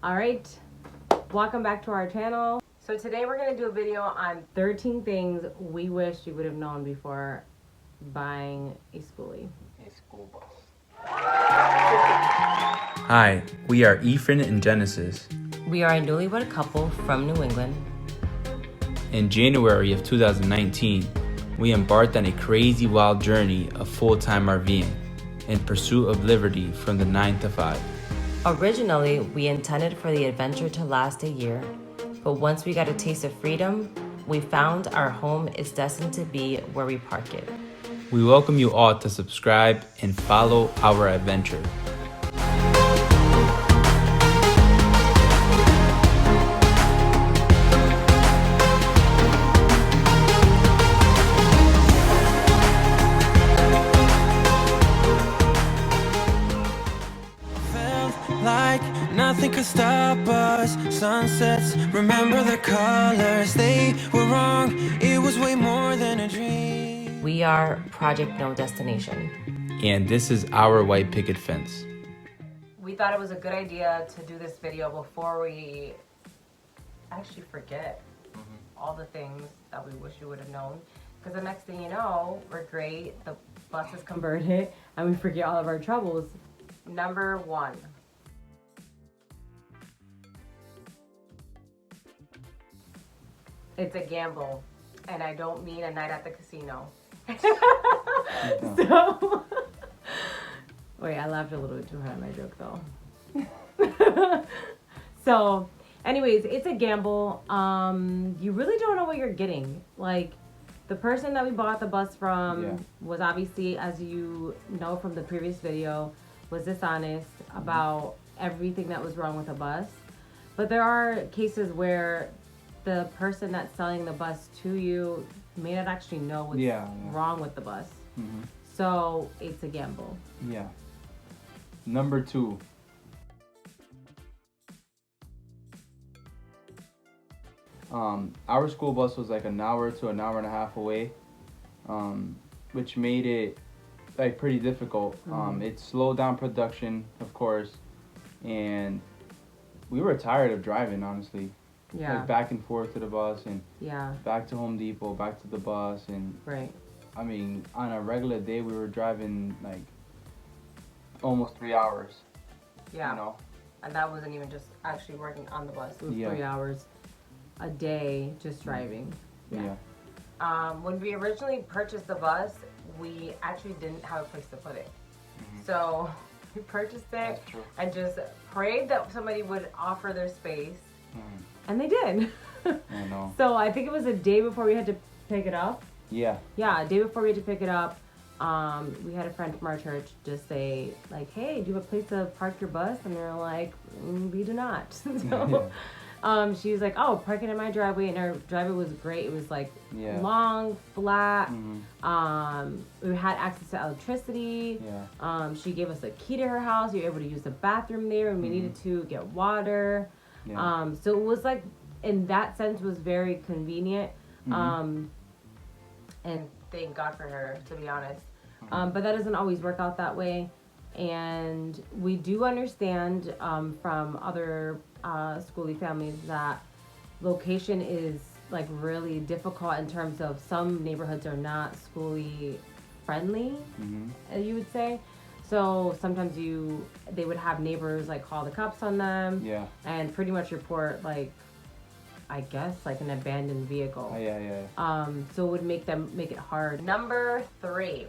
All right, welcome back to our channel. So today we're gonna do a video on 13 things we wish you would have known before buying a Skoolie. A school bus. Hi, we are Ethan and Genesis. We are a newlywed couple from New England. In January of 2019, we embarked on a crazy wild journey of full-time RVing in pursuit of liberty from the 9 to 5. Originally, we intended for the adventure to last a year, but once we got a taste of freedom, we found our home is destined to be where we park it. We welcome you all to subscribe and follow our adventure. Like nothing could stop us. Sunsets, remember the colors. They were wrong, it was way more than a dream. We are Project No Destination. And this is our white picket fence. We thought it was a good idea to do this video before we actually forget all the things that we wish you would have known. Because the next thing you know, we're great, the bus is converted, and we forget all of our troubles. Number 1. It's a gamble, and I don't mean a night at the casino. So, wait, I laughed a little bit too hard at my joke though. So, anyways, it's a gamble. You really don't know what you're getting. Like, the person that we bought the bus from was obviously, as you know from the previous video, was dishonest about everything that was wrong with the bus. But there are cases where the person that's selling the bus to you may not actually know what's wrong with the bus. So it's a gamble. Yeah. Number 2. Our school bus was like an hour to an hour and a half away, which made it like pretty difficult. It slowed down production, of course, and we were tired of driving, honestly. Yeah. Like back and forth to the bus and Yeah. back to Home Depot, back to the bus, and Right. I mean, on a regular day, we were driving like almost 3 hours. Yeah. You know? And that wasn't even just actually working on the bus. It was Yeah. 3 hours a day just driving. Yeah. When we originally purchased the bus, we actually didn't have a place to put it. So we purchased it That's true. and just prayed that somebody would offer their space. And they did. I know. So I think it was a day before we had to pick it up. Yeah. Yeah, a day before we had to pick it up, we had a friend from our church just say, like, hey, do you have a place to park your bus? And they're like, we do not. So she was like, oh, park it in my driveway. And our driveway was great. It was like long, flat. We had access to electricity. Yeah. She gave us a key to her house. We were able to use the bathroom there when we needed to get water. Yeah. So it was like, in that sense, was very convenient. And thank God for her, to be honest. But that doesn't always work out that way. And we do understand from other Skoolie families that location is like really difficult in terms of some neighborhoods are not Skoolie friendly, you would say. So sometimes they would have neighbors like call the cops on them and pretty much report like, I guess, like an abandoned vehicle. Oh, yeah. So it would make it hard. Number 3.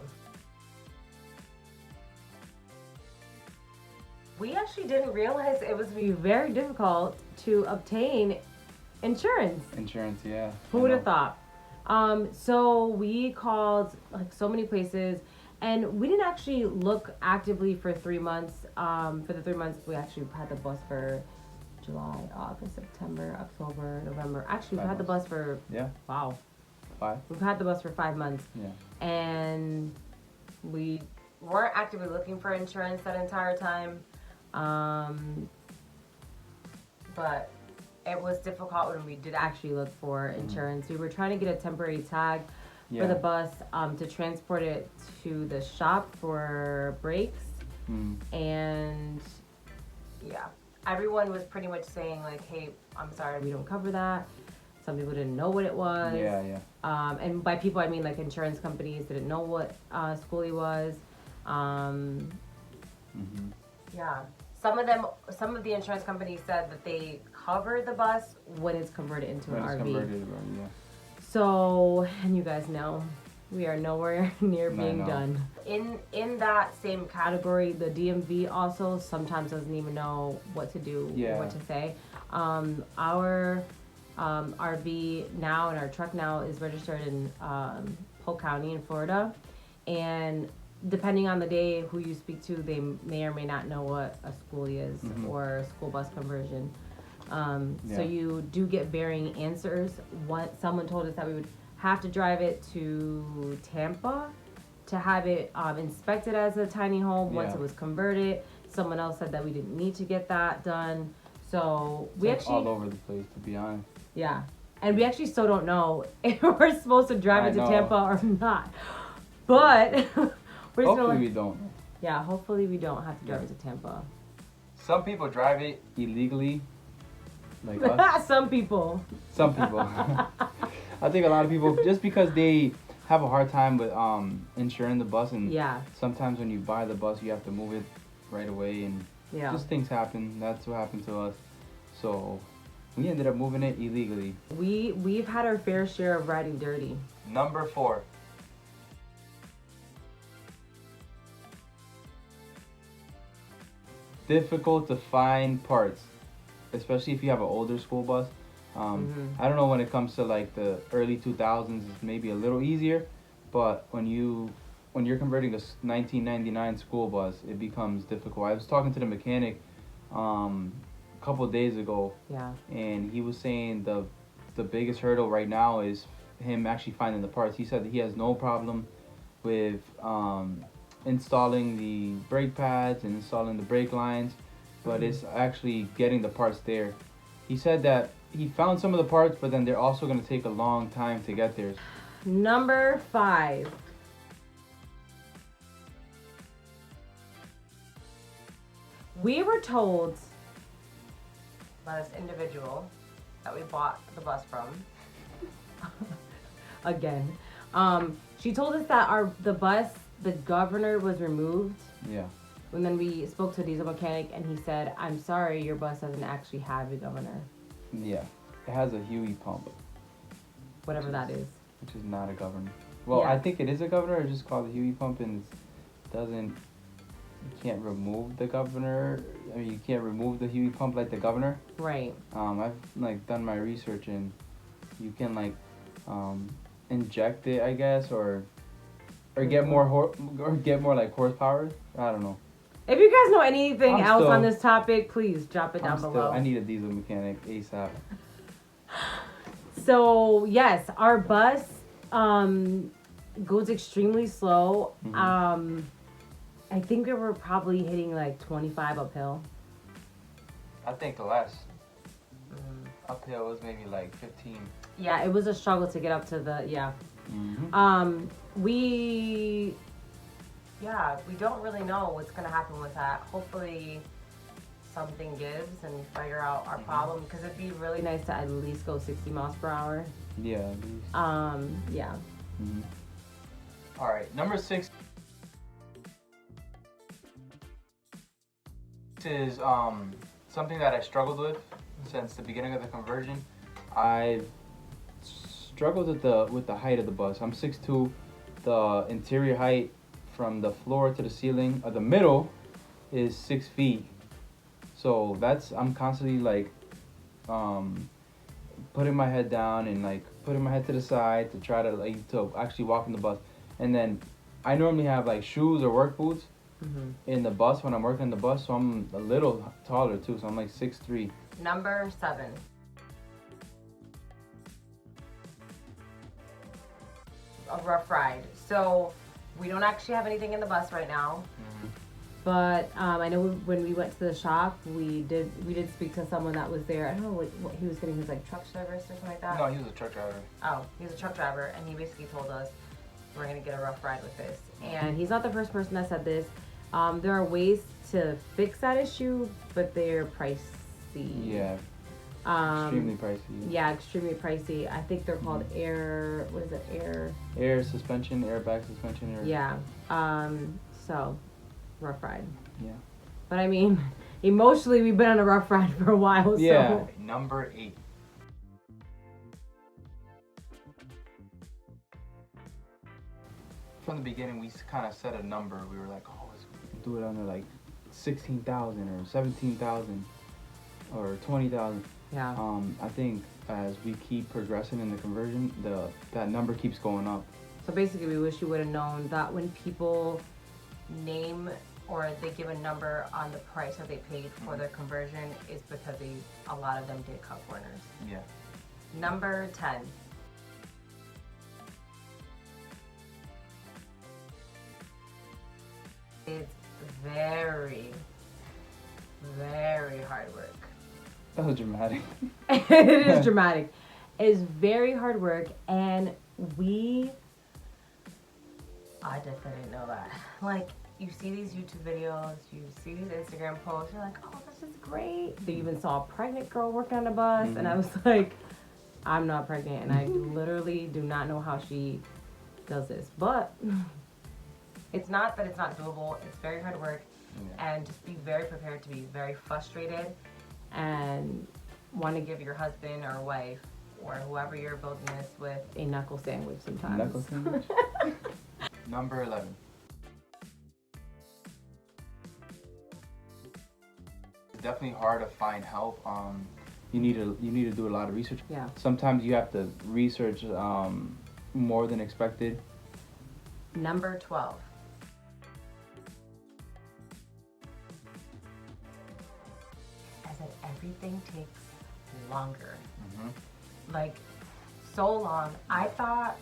We actually didn't realize it was very difficult to obtain insurance. Insurance, yeah. Who would have thought? So we called like so many places, and we didn't actually look actively for 3 months. For the 3 months, we actually had the bus for July, August, September, October, November. Actually, we've had the bus for, wow. 5? We've had the bus for 5 months. Yeah. And we weren't actively looking for insurance that entire time. But it was difficult when we did actually look for insurance. We were trying to get a temporary tag for the bus to transport it to the shop for brakes. And yeah, everyone was pretty much saying like, hey, I'm sorry, we don't cover that. Some people didn't know what it was. Yeah. And by people, I mean like insurance companies didn't know what Skoolie was. Yeah. Some of the insurance companies said that they cover the bus when it's converted into an RV. Yeah. So, and you guys know, we are nowhere near being done. In that same category, the DMV also sometimes doesn't even know what to do, what to say. Our RV now and our truck now is registered in Polk County in Florida, and depending on the day who you speak to, they may or may not know what a schoolie is or a school bus conversion. So you do get varying answers. Someone told us that we would have to drive it to Tampa to have it inspected as a tiny home once it was converted. Someone else said that we didn't need to get that done. So we actually all over the place, to be honest. Yeah, and we actually still don't know if we're supposed to drive it to Tampa or not. But we're hopefully we don't. Yeah, hopefully we don't have to drive it to Tampa. Some people drive it illegally, like us. Some people. I think a lot of people, just because they have a hard time with insuring the bus, and sometimes when you buy the bus, you have to move it right away, and just things happen. That's what happened to us. So we ended up moving it illegally. We've had our fair share of riding dirty. Number 4. Difficult to find parts, especially if you have an older school bus. I don't know, when it comes to like the early 2000s, it's maybe a little easier, but when you're converting a 1999 school bus, it becomes difficult. I was talking to the mechanic a couple of days ago, and he was saying the biggest hurdle right now is him actually finding the parts. He said that he has no problem with installing the brake pads and installing the brake lines, but it's actually getting the parts there. He said that he found some of the parts, but then they're also going to take a long time to get there. Number 5. We were told by this individual that we bought the bus from, again, she told us that the governor was removed. Yeah. And then we spoke to a diesel mechanic, and he said, I'm sorry, your bus doesn't actually have a governor. Yeah. It has a Huey pump. Whatever that is. Which is not a governor. Well, I think it is a governor. It's just called a Huey pump, and you can't remove the governor. I mean, you can't remove the Huey pump like the governor. Right. I've done my research, and you can inject it, I guess, or get more like horsepower. I don't know. If you guys know anything else on this topic, please drop it down below. I need a diesel mechanic ASAP. So yes, our bus goes extremely slow. I think we were probably hitting like 25 uphill. I think less. Uphill was maybe like 15. Yeah, it was a struggle to get up to the we don't really know what's gonna happen with that. Hopefully something gives and we figure out our problem, because it'd be really nice to at least go 60 miles per hour. Yeah, at least. All right, number 6 is something that I struggled with since the beginning of the conversion. I've struggled with the height of the bus. I'm 6'2". The interior height from the floor to the ceiling, the middle, is 6 feet. So I'm constantly putting my head down and putting my head to the side to try to actually walk in the bus. And then I normally have shoes or work boots in the bus when I'm working the bus, so I'm a little taller too. So I'm 6'3". Number 7. A rough ride. So we don't actually have anything in the bus right now. But I know when we went to the shop, we did speak to someone that was there. I don't know what he was getting, his truck service or something like that. No, he was a truck driver. Oh, he's a truck driver, and he basically told us we're gonna get a rough ride with this. And he's not the first person that said this. There are ways to fix that issue, but they're pricey. Yeah. Extremely pricey. Yeah, extremely pricey. I think they're called air. What is it? Air suspension, airbag suspension. Yeah. So, rough ride. Yeah. But I mean, emotionally, we've been on a rough ride for a while. Yeah. So. Number 8. From the beginning, we kind of set a number. We were like, oh, let's do it under like 16,000 or 17,000 or 20,000. Yeah. I think as we keep progressing in the conversion, that number keeps going up. So basically, we wish you would have known that when people name or they give a number on the price that they paid for their conversion is because a lot of them did cut corners. Yeah. Number 10. It's very, very hard work. That was dramatic. It is dramatic. It is very hard work, and I definitely didn't know that. Like, you see these YouTube videos, you see these Instagram posts, you're like, oh, this is great. They even saw a pregnant girl working on a bus, and I was like, I'm not pregnant, and I literally do not know how she does this. But it's not that it's not doable. It's very hard work, and just be very prepared to be very frustrated and want to give your husband or wife or whoever you're building this with a knuckle sandwich sometimes. Knuckle sandwich? Number 11. It's definitely hard to find help. You need to do a lot of research. Yeah. Sometimes you have to research more than expected. Number 12. I said everything takes longer. Like, so long. I thought,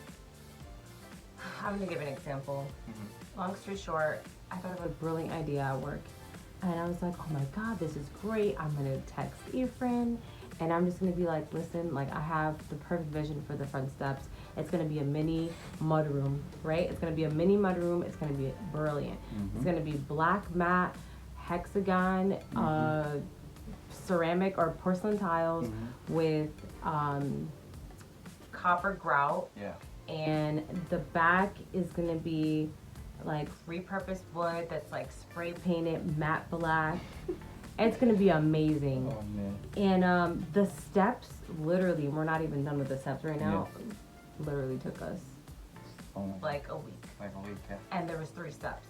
I'm gonna give an example. Long story short, I thought of a brilliant idea at work. And I was like, oh my God, this is great. I'm gonna text Efren and I'm just gonna be like, listen, like I have the perfect vision for the front steps. It's gonna be a mini mudroom, right? It's gonna be a mini mudroom. It's gonna be brilliant. It's gonna be black matte, hexagon, ceramic or porcelain tiles with copper grout. Yeah. And the back is gonna be like repurposed wood that's like spray painted matte black. It's gonna be amazing. Oh man. And the steps, literally, we're not even done with the steps right now. Literally took us like a week. Like a week, yeah. And there was 3 steps.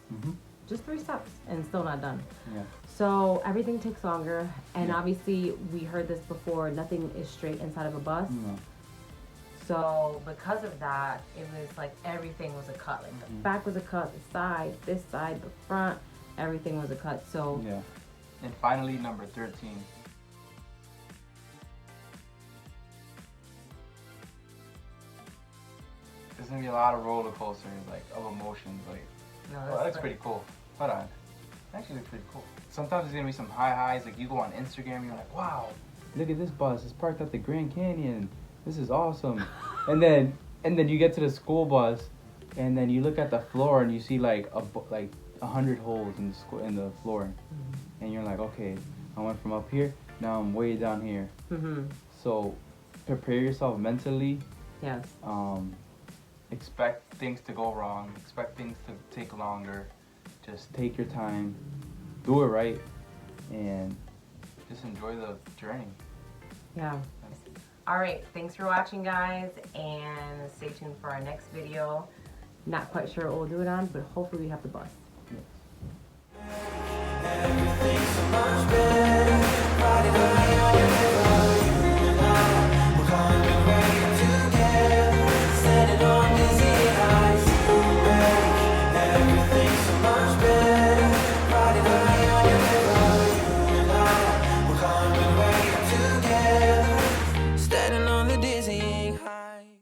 Just 3 steps and still not done. Yeah. So everything takes longer, and obviously we heard this before, nothing is straight inside of a bus. So because of that, it was like everything was a cut. Like the back was a cut, the side, this side, the front, everything was a cut. So yeah. And finally, number 13. There's gonna be a lot of roller coasters, like of emotions. Like, no, that looks pretty cool. Hold on, actually looks pretty cool. Sometimes there's gonna be some high highs. Like you go on Instagram, you're like, wow, look at this bus. It's parked at the Grand Canyon. This is awesome. and then you get to the school bus, and then you look at the floor and you see like 100 holes in the floor, and you're like, okay, I went from up here, now I'm way down here. So prepare yourself mentally. Yes. Expect things to go wrong. Expect things to take longer. Just take your time, do it right, and just enjoy the journey. Yeah. All right, thanks for watching, guys, and stay tuned for our next video. Not quite sure what we'll do it on, but hopefully we have the bus. Everything's so much better.